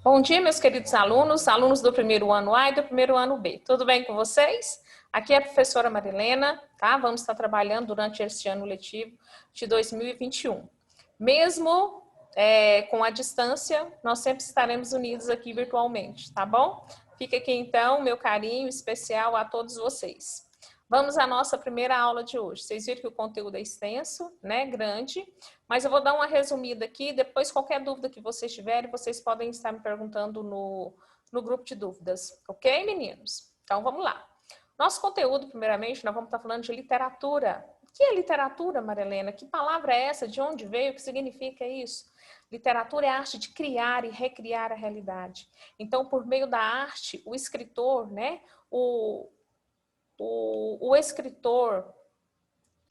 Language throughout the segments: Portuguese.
Bom dia, meus queridos alunos, alunos do primeiro ano A e do primeiro ano B. Tudo bem com vocês? Aqui é a professora Marilena, tá? Vamos estar trabalhando durante este ano letivo de 2021. Mesmo com a distância, nós sempre estaremos unidos aqui virtualmente, tá bom? Fica aqui então meu carinho especial a todos vocês. Vamos à nossa primeira aula de hoje. Vocês viram que o conteúdo é extenso, né? Grande, mas eu vou dar uma resumida aqui. Depois, qualquer dúvida que vocês tiverem, vocês podem estar me perguntando no grupo de dúvidas. Ok, meninos? Então, vamos lá. Nosso conteúdo, primeiramente, nós vamos estar falando de literatura. O que é literatura, Marilena? Que palavra é essa? De onde veio? O que significa isso? Literatura é a arte de criar e recriar a realidade. Então, por meio da arte, o escritor, né? O escritor,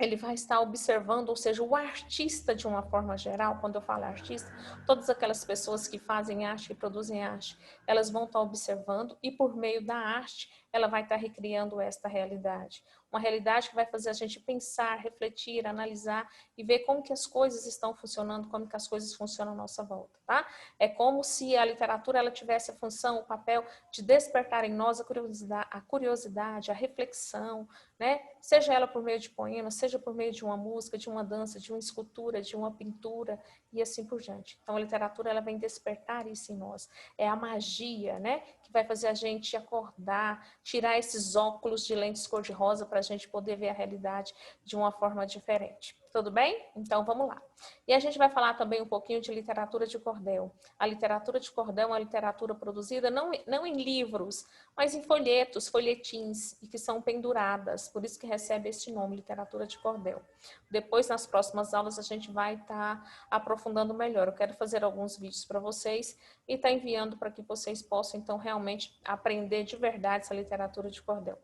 ele vai estar observando, ou seja, o artista de uma forma geral, quando eu falo artista, todas aquelas pessoas que fazem arte, que produzem arte, elas vão estar observando e por meio da arte, ela vai estar recriando esta realidade. Uma realidade que vai fazer a gente pensar, refletir, analisar e ver como que as coisas estão funcionando, como que as coisas funcionam à nossa volta, tá? É como se a literatura ela tivesse a função, o papel de despertar em nós a curiosidade, a reflexão, né? Seja ela por meio de poemas, seja por meio de uma música, de uma dança, de uma escultura, de uma pintura e assim por diante. Então a literatura ela vem despertar isso em nós. É a magia, né, que vai fazer a gente acordar, tirar esses óculos de lentes cor-de-rosa para a gente poder ver a realidade de uma forma diferente. Tudo bem? Então vamos lá. E a gente vai falar também um pouquinho de literatura de cordel. A literatura de cordel é uma literatura produzida não em livros, mas em folhetos, folhetins, e que são penduradas, por isso que recebe esse nome, literatura de cordel. Depois, nas próximas aulas, a gente vai estar aprofundando melhor. Eu quero fazer alguns vídeos para vocês e estar enviando para que vocês possam, então, realmente aprender de verdade essa literatura de cordel.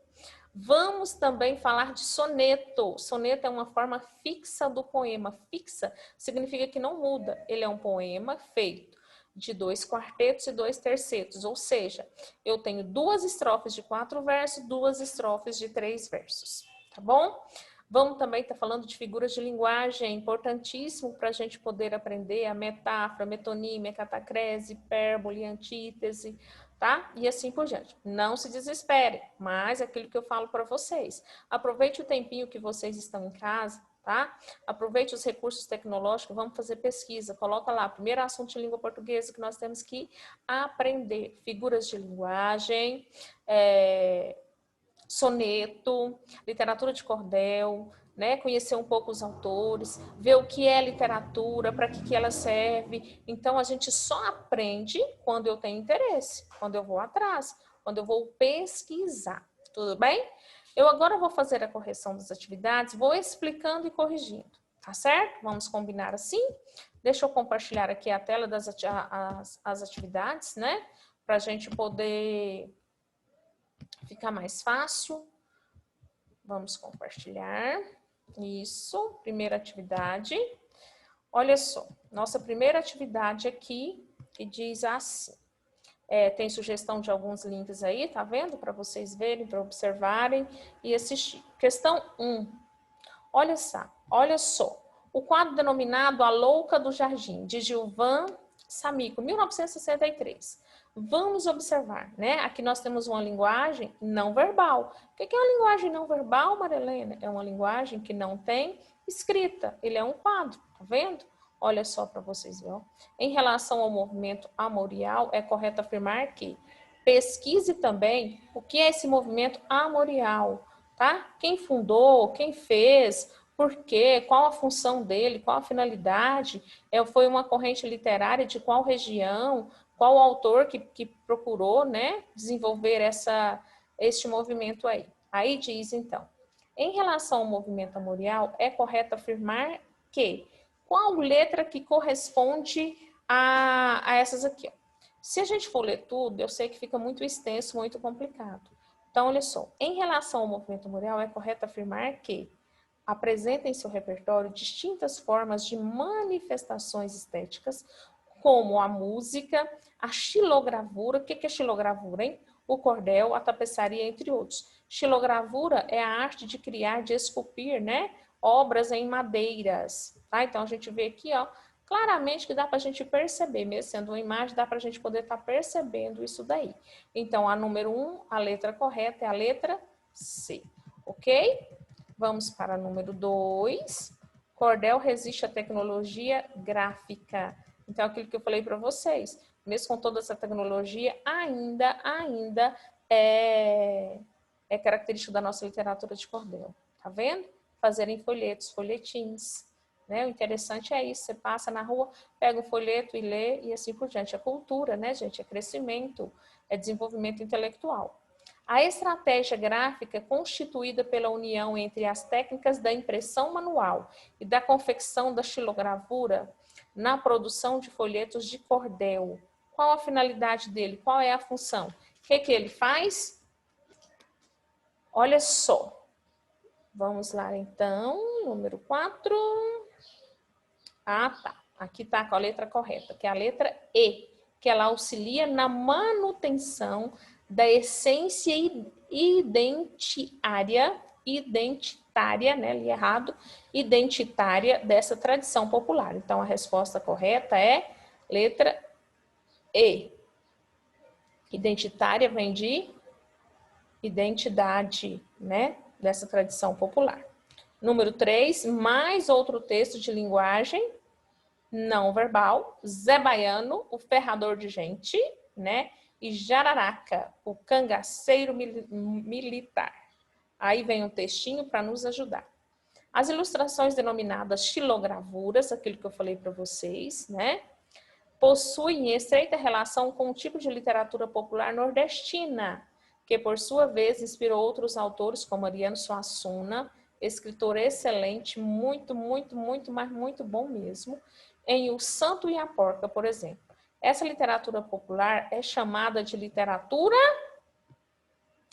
Vamos também falar de soneto. Soneto é uma forma fixa do poema. Fixa significa que não muda. Ele é um poema feito de 2 quartetos e 2 tercetos, ou seja, eu tenho 2 estrofes de 4 versos, 2 estrofes de 3 versos, tá bom? Vamos também estar falando de figuras de linguagem, importantíssimo para a gente poder aprender a metáfora, metonímia, catacrese, hipérbole, antítese, tá? E assim por diante. Não se desespere, mas é aquilo que eu falo para vocês. Aproveite o tempinho que vocês estão em casa, tá? Aproveite os recursos tecnológicos, vamos fazer pesquisa. Coloca lá, primeiro assunto de língua portuguesa que nós temos que aprender. Figuras de linguagem, soneto, literatura de cordel, né? Conhecer um pouco os autores, ver o que é literatura, para que ela serve. Então, a gente só aprende quando eu tenho interesse, quando eu vou atrás, quando eu vou pesquisar. Tudo bem? Eu agora vou fazer a correção das atividades, vou explicando e corrigindo, tá certo? Vamos combinar assim? Deixa eu compartilhar aqui a tela das as atividades, né? Para a gente poder ficar mais fácil. Vamos compartilhar. Isso, primeira atividade. Olha só, nossa primeira atividade aqui, que diz assim. Tem sugestão de alguns links aí, tá vendo? Para vocês verem, para observarem e assistir. Questão 1. Olha só. O quadro denominado A Louca do Jardim, de Gilvan Samico, 1963. Vamos observar, né? Aqui nós temos uma linguagem não verbal. O que é uma linguagem não verbal, Marilena? É uma linguagem que não tem escrita. Ele é um quadro, tá vendo? Olha só para vocês verem. Em relação ao movimento amorial, é correto afirmar que pesquise também o que é esse movimento amorial, tá? Quem fundou, quem fez, por quê, qual a função dele, qual a finalidade, foi uma corrente literária de qual região, qual autor que procurou, né, desenvolver este movimento aí. Aí diz, então, em relação ao movimento amorial, é correto afirmar que qual letra que corresponde a essas aqui, ó. Se a gente for ler tudo, eu sei que fica muito extenso, muito complicado. Então, olha só, em relação ao movimento amorial, é correto afirmar que apresenta em seu repertório distintas formas de manifestações estéticas, como a música, a xilogravura. O que é xilogravura, hein? O cordel, a tapeçaria, entre outros. Xilogravura é a arte de criar, de esculpir, né, obras em madeiras. Tá? Então, a gente vê aqui, ó, Claramente que dá para a gente perceber, mesmo sendo uma imagem, dá para a gente poder estar percebendo isso daí. Então, a número 1, a letra correta é a letra C, ok? Vamos para a número 2. Cordel resiste à tecnologia gráfica. Então, aquilo que eu falei para vocês, mesmo com toda essa tecnologia, ainda é característico da nossa literatura de cordel. Tá vendo? Fazerem folhetos, folhetins. Né? O interessante é isso, você passa na rua, pega um folheto e lê e assim por diante. É cultura, né, gente? É crescimento, é desenvolvimento intelectual. A estratégia gráfica é constituída pela união entre as técnicas da impressão manual e da confecção da xilogravura na produção de folhetos de cordel. Qual a finalidade dele? Qual é a função? O que ele faz? Olha só. Vamos lá, então, número 4. Ah, tá. Aqui está com a letra correta, que é a letra E, que ela auxilia na manutenção da essência identitária, né, li errado, identitária dessa tradição popular. Então, a resposta correta é letra E. Identitária vem de identidade, né, dessa tradição popular. Número 3, mais outro texto de linguagem não verbal, Zé Baiano, o ferrador de gente, né? E Jararaca, o cangaceiro militar. Aí vem um textinho para nos ajudar. As ilustrações denominadas xilogravuras, aquilo que eu falei para vocês, né? Possuem estreita relação com o tipo de literatura popular nordestina, que por sua vez inspirou outros autores como Ariano Suassuna, escritor excelente, muito bom mesmo, em O Santo e a Porca, por exemplo. Essa literatura popular é chamada de literatura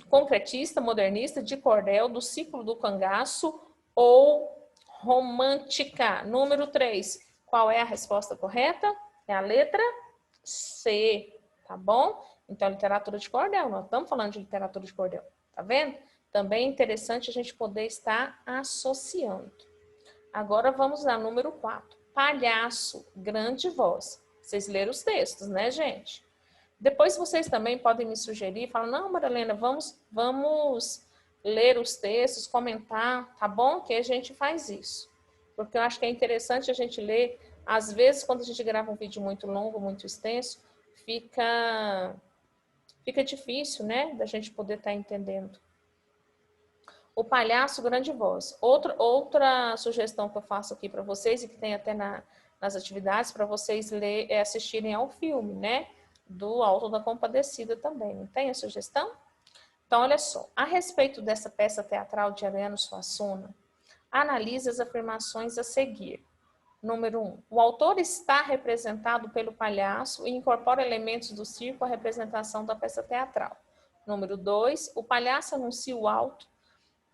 concretista, modernista, de cordel, do ciclo do cangaço ou romântica. Número 3. Qual é a resposta correta? É a letra C, tá bom? Então, literatura de cordel, nós estamos falando de literatura de cordel, tá vendo? Também é interessante a gente poder estar associando. Agora vamos lá, número 4. Palhaço, grande voz. Vocês leram os textos, né, gente? Depois vocês também podem me sugerir, falar, não, Marilena, vamos ler os textos, comentar, tá bom? Que a gente faz isso. Porque eu acho que é interessante a gente ler. Às vezes, quando a gente grava um vídeo muito longo, muito extenso, fica difícil, né, da gente poder estar entendendo. O palhaço, grande voz. Outra sugestão que eu faço aqui para vocês, e que tem até nas atividades, para vocês assistirem ao filme, né? Do Alto da Compadecida também. Não tem a sugestão? Então, olha só. A respeito dessa peça teatral de Ariano Suassuna, analise as afirmações a seguir. Número 1. O autor está representado pelo palhaço e incorpora elementos do circo à representação da peça teatral. Número 2. O palhaço anuncia o alto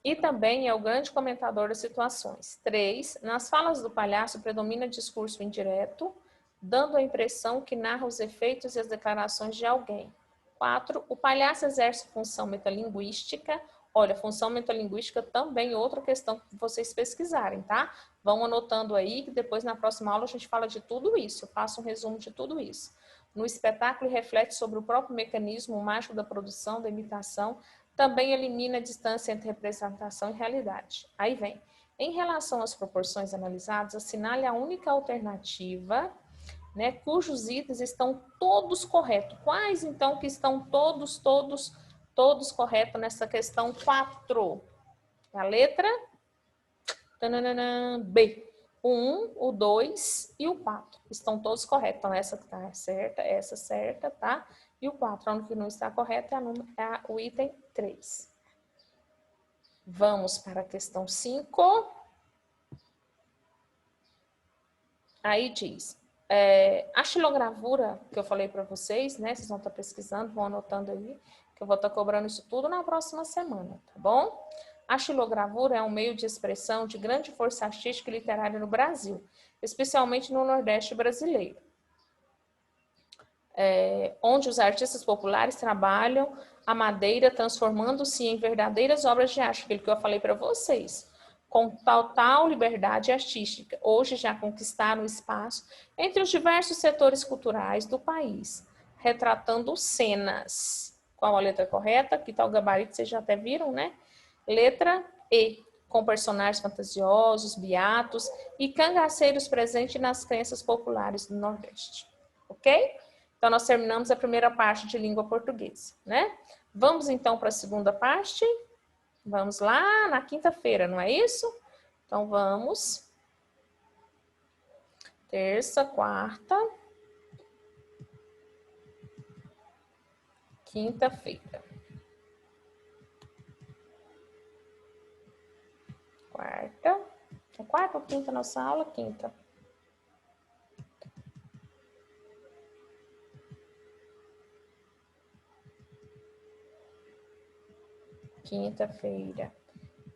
e também é o grande comentador das situações. 3. Nas falas do palhaço predomina discurso indireto, dando a impressão que narra os efeitos e as declarações de alguém. 4. O palhaço exerce função metalinguística. Olha, função metalinguística também outra questão que vocês pesquisarem, tá? Vão anotando aí, que depois na próxima aula a gente fala de tudo isso. Eu faço um resumo de tudo isso. No espetáculo reflete sobre o próprio mecanismo mágico da produção, da imitação, também elimina a distância entre representação e realidade. Aí vem. Em relação às proporções analisadas, assinale a única alternativa, né, cujos itens estão todos corretos. Quais, então, que estão todos corretos nessa questão 4? A letra B. O 1, o 2 e o 4. Estão todos corretos. Então, essa está certa, essa certa, tá? E o 4, onde não está correto, é o item 3. Vamos para a questão 5. Aí diz, a xilogravura que eu falei para vocês, né? Vocês vão estar pesquisando, vão anotando aí, que eu vou estar cobrando isso tudo na próxima semana, tá bom? A xilogravura é um meio de expressão de grande força artística e literária no Brasil, especialmente no Nordeste brasileiro. Onde os artistas populares trabalham a madeira transformando-se em verdadeiras obras de arte, aquilo que eu falei para vocês. com total liberdade artística. Hoje já conquistaram espaço entre os diversos setores culturais do país, retratando cenas. Qual a letra correta? Aqui está o gabarito, vocês já até viram, né? Letra E, com personagens fantasiosos, beatos e cangaceiros presentes nas crenças populares do Nordeste. Ok? Então, nós terminamos a primeira parte de língua portuguesa, né? Vamos, então, para a segunda parte. Vamos lá na quinta-feira, não é isso? Então, vamos. Terça, quarta. Quinta-feira. Quarta. É quarta ou quinta nossa aula? Quinta. Quinta-feira.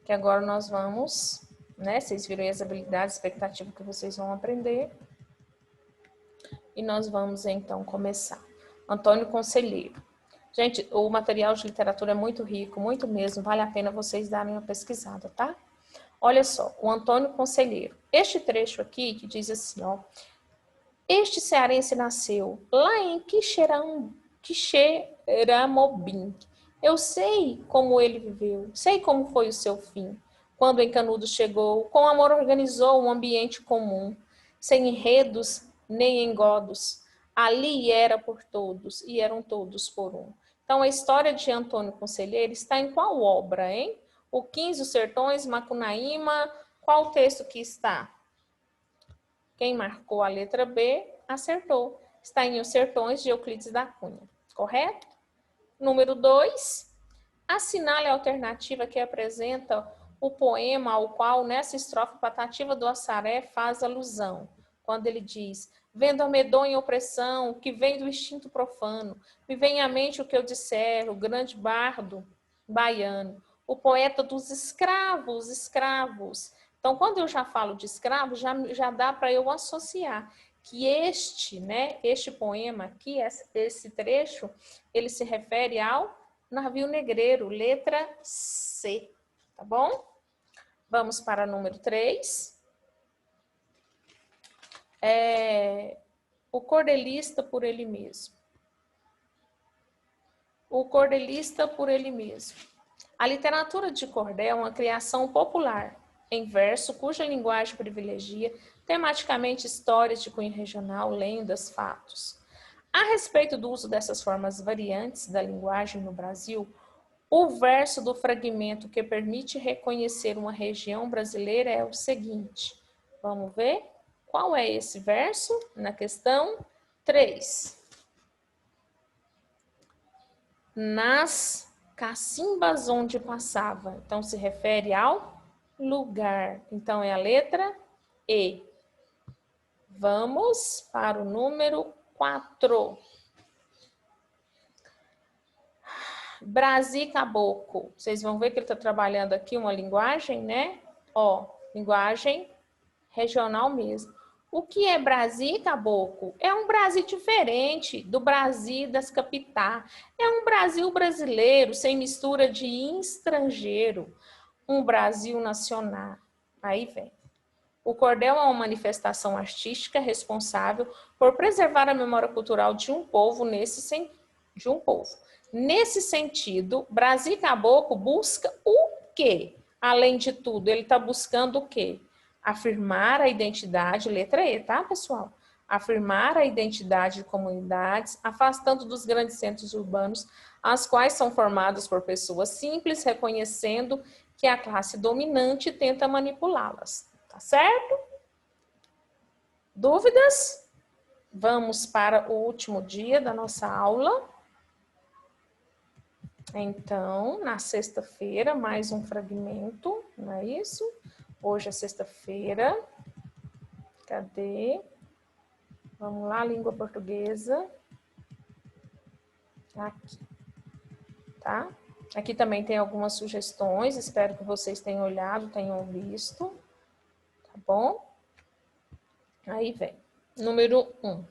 Que agora nós vamos, né? Vocês viram aí as habilidades, expectativa que vocês vão aprender. E nós vamos, então, começar. Antônio Conselheiro. Gente, o material de literatura é muito rico, muito mesmo. Vale a pena vocês darem uma pesquisada, tá? Olha só, o Antônio Conselheiro. Este trecho aqui que diz assim, ó. Este cearense nasceu lá em Quixeramobim. Eu sei como ele viveu, sei como foi o seu fim. Quando em Canudos chegou, com amor organizou um ambiente comum, sem enredos nem engodos. Ali era por todos e eram todos por um. Então a história de Antônio Conselheiro está em qual obra, hein? O 15, Os Sertões, Macunaíma, qual texto que está? Quem marcou a letra B, acertou. Está em Os Sertões, de Euclides da Cunha. Correto? Número 2. Assinale a alternativa que apresenta o poema ao qual, nessa estrofe, Patativa do Assaré faz alusão. Quando ele diz, vendo a medonha opressão que vem do instinto profano, me vem à mente o que eu disser, o grande bardo baiano, o poeta dos escravos, escravos. Então, quando eu já falo de escravo, já dá para eu associar que este poema aqui, esse trecho, ele se refere ao navio negreiro, letra C, tá bom? Vamos para número 3. O cordelista por ele mesmo. O cordelista por ele mesmo. A literatura de cordel é uma criação popular, em verso, cuja linguagem privilegia tematicamente histórias de cunho regional, lendas, fatos. A respeito do uso dessas formas variantes da linguagem no Brasil, o verso do fragmento que permite reconhecer uma região brasileira é o seguinte. Vamos ver? Qual é esse verso? Na questão 3. Nas cacimbas onde passava. Então, se refere ao lugar. Então, é a letra E. Vamos para o número 4. Brasi Caboclo. Vocês vão ver que ele está trabalhando aqui uma linguagem, né? Ó, linguagem regional mesmo. O que é Brasi Caboclo? É um Brasil diferente do Brasil das capitais. É um Brasil brasileiro, sem mistura de estrangeiro. Um Brasil nacional. Aí vem. O cordel é uma manifestação artística responsável por preservar a memória cultural de um povo Nesse sentido, Brasi Caboclo busca o quê? Além de tudo, ele está buscando o quê? Afirmar a identidade, letra E, tá, pessoal? Afirmar a identidade de comunidades, afastando dos grandes centros urbanos, as quais são formadas por pessoas simples, reconhecendo que a classe dominante tenta manipulá-las. Tá certo? Dúvidas? Vamos para o último dia da nossa aula. Então, na sexta-feira, mais um fragmento, não é isso? Hoje é sexta-feira. Cadê? Vamos lá, língua portuguesa. Aqui, tá? Aqui também tem algumas sugestões, espero que vocês tenham olhado, tenham visto, tá bom? Aí vem. Número 1.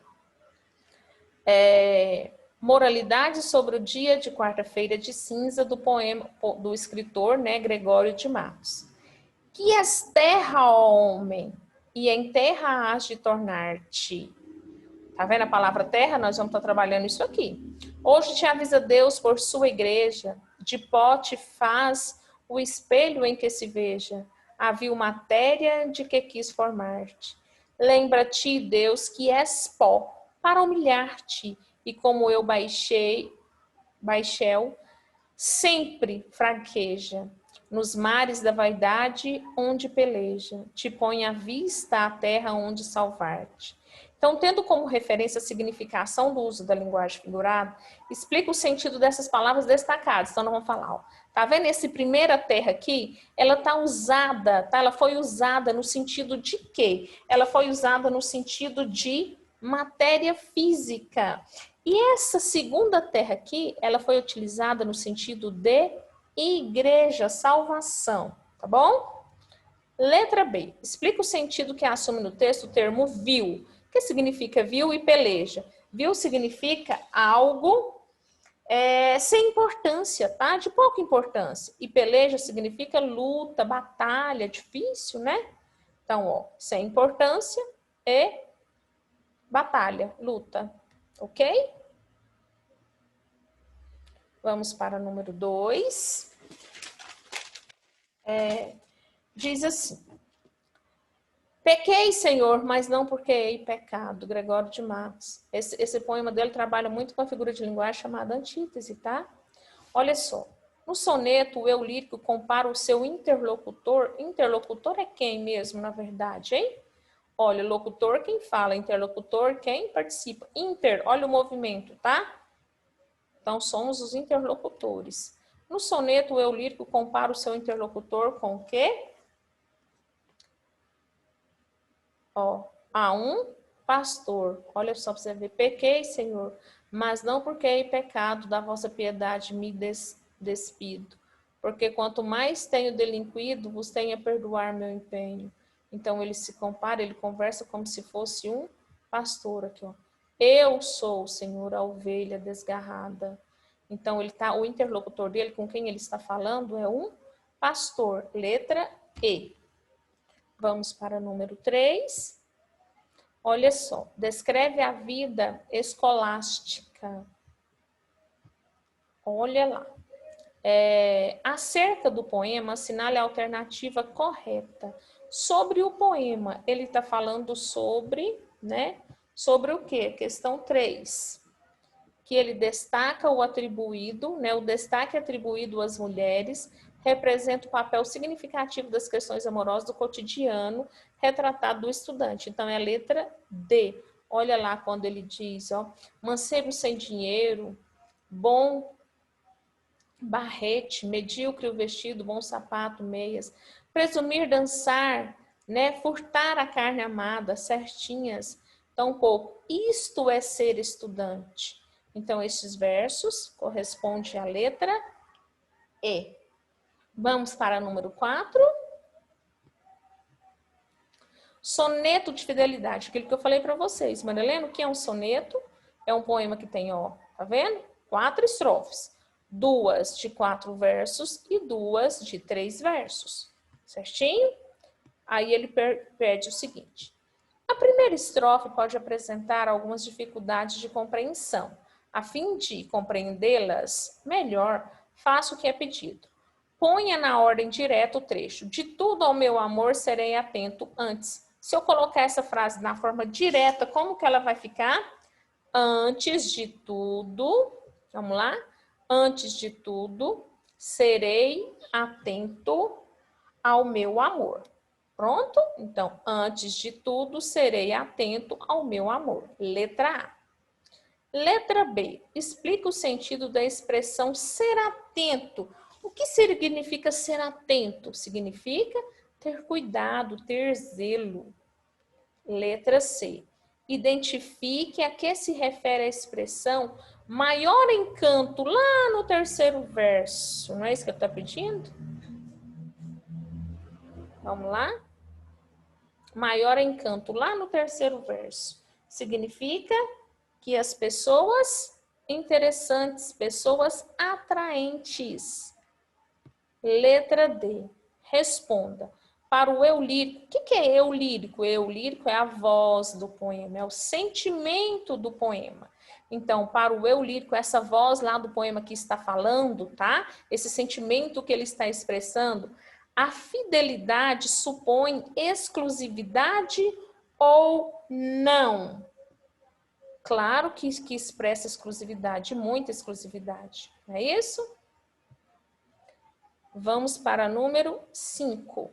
Moralidade sobre o dia de quarta-feira de cinza do poema do escritor, né, Gregório de Matos. Que és terra, ó homem, e em terra has de tornar-te. Tá vendo a palavra terra? Nós vamos estar trabalhando isso aqui. Hoje te avisa Deus por sua igreja, de pó te faz o espelho em que se veja, a vil matéria de que quis formar-te. Lembra-te, Deus, que és pó, para humilhar-te, e como eu baixel, sempre fraqueja. Nos mares da vaidade, onde peleja, te põe à vista a terra onde salvar-te. Então, tendo como referência a significação do uso da linguagem figurada, explica o sentido dessas palavras destacadas. Então, nós vamos falar, ó. Tá vendo esse primeira terra aqui? Ela tá usada, tá? Ela foi usada no sentido de quê? Ela foi usada no sentido de matéria física. E essa segunda terra aqui, ela foi utilizada no sentido de igreja, salvação, tá bom? Letra B. Explica o sentido que assume no texto o termo vil. O que significa vil e peleja? Vil significa algo sem importância, tá? De pouca importância. E peleja significa luta, batalha, difícil, né? Então, ó, sem importância e batalha, luta, ok? Vamos para o número 2. Diz assim: pequei, Senhor, mas não porque hei pecado. Gregório de Matos. Esse poema dele trabalha muito com a figura de linguagem chamada antítese, tá? Olha só. No soneto, o eu lírico compara o seu interlocutor. Interlocutor é quem mesmo, na verdade, hein? Olha, locutor quem fala, interlocutor quem participa. Inter, olha o movimento, tá? Então, somos os interlocutores. No soneto, o eu lírico compara o seu interlocutor com o quê? Ó, a um pastor. Olha só para você ver. Pequei, Senhor, mas não porque hei pecado, da vossa piedade me despido. Porque quanto mais tenho delinquido, vos tenho a perdoar meu empenho. Então, ele se compara, ele conversa como se fosse um pastor aqui, ó. Eu sou, Senhor, a ovelha desgarrada. Então, o interlocutor dele, com quem ele está falando, é um pastor. Letra E. Vamos para o número 3. Olha só. Descreve a vida escolástica. Olha lá. Acerca do poema, assinale a alternativa correta. Sobre o poema, ele está falando sobre, né? Sobre o quê? Questão 3. Que ele destaca o atribuído, né? O destaque atribuído às mulheres representa o papel significativo das questões amorosas do cotidiano retratado do estudante. Então, é a letra D. Olha lá quando ele diz, ó, mancebo sem dinheiro, bom barrete, medíocre o vestido, bom sapato, meias, presumir dançar, né, furtar a carne amada, certinhas, tão pouco. Isto é ser estudante. Então, esses versos correspondem à letra E. Vamos para o número 4. Soneto de fidelidade. Aquilo que eu falei para vocês. Marilena, o que é um soneto? É um poema que tem, ó, tá vendo? 4 estrofes. 2 de 4 versos e 2 de 3 versos. Certinho? Aí ele pede o seguinte. A primeira estrofe pode apresentar algumas dificuldades de compreensão. A fim de compreendê-las melhor, faça o que é pedido. Ponha na ordem direta o trecho. De tudo ao meu amor serei atento antes. Se eu colocar essa frase na forma direta, como que ela vai ficar? Antes de tudo, vamos lá? Antes de tudo, serei atento ao meu amor. Pronto? Então, antes de tudo, serei atento ao meu amor. Letra A. Letra B. Explica o sentido da expressão ser atento. O que significa ser atento? Significa ter cuidado, ter zelo. Letra C. Identifique a que se refere a expressão maior encanto lá no terceiro verso. Não é isso que eu estou pedindo? Vamos lá? Maior encanto lá no terceiro verso. Significa que as pessoas interessantes, pessoas atraentes. Letra D. Responda. para o eu lírico. O que é eu lírico? Eu lírico é a voz do poema, é o sentimento do poema. Então, para o eu lírico, essa voz lá do poema que está falando, tá? Esse sentimento que ele está expressando, a fidelidade supõe exclusividade ou não? Claro que expressa exclusividade, muita exclusividade, não é isso? Vamos para número 5.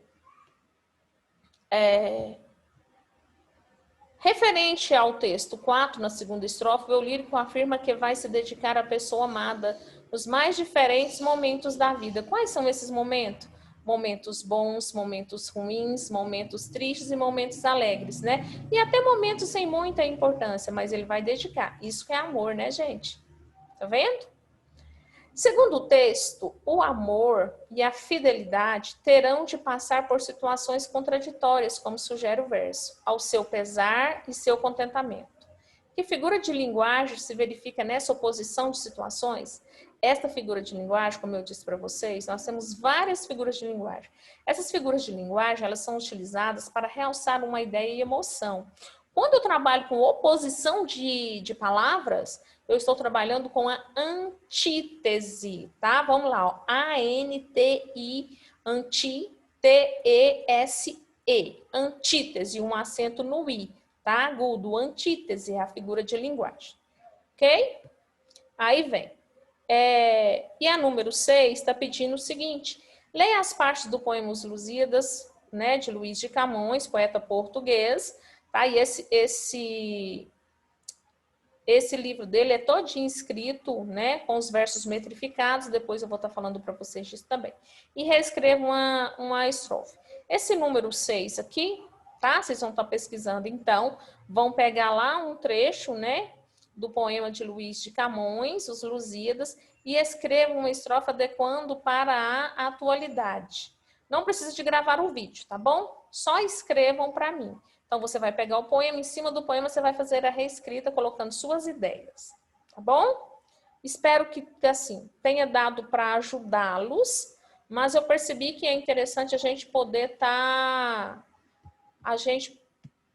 Referente ao texto 4, na segunda estrofe, o eu lírico afirma que vai se dedicar à pessoa amada nos mais diferentes momentos da vida. Quais são esses momentos? Momentos bons, momentos ruins, momentos tristes e momentos alegres, né? E até momentos sem muita importância, mas ele vai dedicar. Isso que é amor, né, gente? Tá vendo? Segundo o texto, o amor e a fidelidade terão de passar por situações contraditórias, como sugere o verso, ao seu pesar e seu contentamento. Que figura de linguagem se verifica nessa oposição de situações? Esta figura de linguagem, como eu disse para vocês, nós temos várias figuras de linguagem. Essas figuras de linguagem, elas são utilizadas para realçar uma ideia e emoção. Quando eu trabalho com oposição de palavras, eu estou trabalhando com a antítese, tá? Vamos lá, ó. A-N-T-I, T-E-S-E. Antítese, um acento no I, tá? Agudo, antítese é a figura de linguagem, ok? Aí vem. E a número 6 está pedindo o seguinte: leia as partes do poema Os Lusíadas, né, de Luís de Camões, poeta português, tá? E esse livro dele é todinho escrito, né, com os versos metrificados, depois eu vou estar falando para vocês disso também. E reescreva uma estrofe. Esse número 6 aqui, tá? Vocês vão estar pesquisando, então, vão pegar lá um trecho, né, do poema de Luís de Camões, Os Lusíadas, e escrevam uma estrofe adequando para a atualidade. Não precisa de gravar o vídeo, tá bom? Só escrevam para mim. Então, você vai pegar o poema, em cima do poema você vai fazer a reescrita colocando suas ideias, tá bom? Espero que, assim, tenha dado para ajudá-los, mas eu percebi que é interessante a gente poder estar...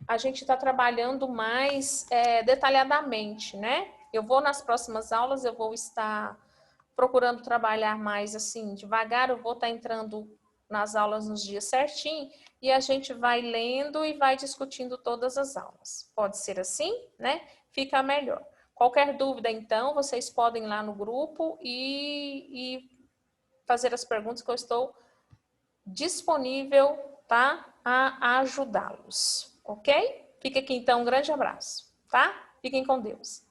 A gente tá trabalhando mais detalhadamente, né? Eu vou nas próximas aulas, eu vou estar procurando trabalhar mais assim, devagar, eu vou estar entrando nas aulas nos dias certinho e a gente vai lendo e vai discutindo todas as aulas. Pode ser assim, né? Fica melhor. Qualquer dúvida, então, vocês podem ir lá no grupo e fazer as perguntas que eu estou disponível, tá? A ajudá-los, ok? Fica aqui, então, um grande abraço, tá? Fiquem com Deus.